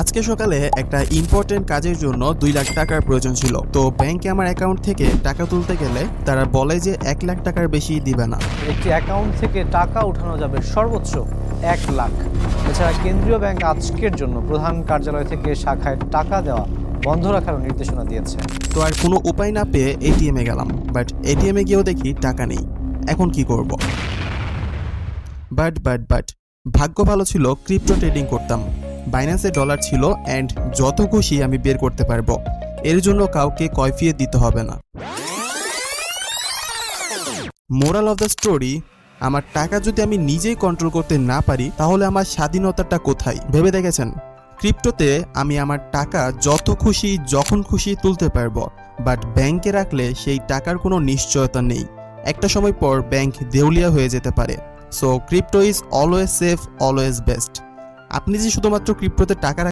আজকে সকালে একটা ইম্পর্টেন্ট কাজের জন্য 2 লাখ টাকার প্রয়োজন ছিল। তো ব্যাংকে আমার অ্যাকাউন্ট থেকে টাকা তুলতে গেলে তারা বলে যে 1 লাখ টাকার বেশি দিবে না। একটি অ্যাকাউন্ট থেকে টাকা উঠানো যাবে সর্বোচ্চ 1 লাখ। এছাড়া কেন্দ্রীয় ব্যাংক আজকের জন্য প্রধান কার্যালয় থেকে শাখায় টাকা দেওয়া বন্ধ রাখারও নির্দেশনা দিয়েছে। তো আর কোনো উপায় না পেয়ে এটিএমে গেলাম, বাট এটিএমে গিয়েও দেখি টাকা নেই। এখন কি করব? বাট ভাগ্য ভালো ছিল, ক্রিপ্টো ট্রেডিং করতাম। বাইন্যান্সে ডলার ছিল অ্যান্ড যত খুশি আমি বের করতে পারবো। এর জন্য কাউকে কয়ফিয়ত দিতে হবে না। মোরাল অফ দ্য স্টোরি, আমার টাকা যদি আমি নিজেই কন্ট্রোল করতে না পারি তাহলে আমার স্বাধীনতাটা কোথায়? ভেবে দেখেছেন? ক্রিপ্টোতে আমি আমার টাকা যত খুশি যখন খুশি তুলতে পারবো, বাট ব্যাংকে রাখলে সেই টাকার কোনো নিশ্চয়তা নেই। একটা সময় পর ব্যাংক দেউলিয়া হয়ে যেতে পারে। So crypto is always safe, always best. আপনি যে শুধুমাত্র ক্রিপ্টোতে টাকা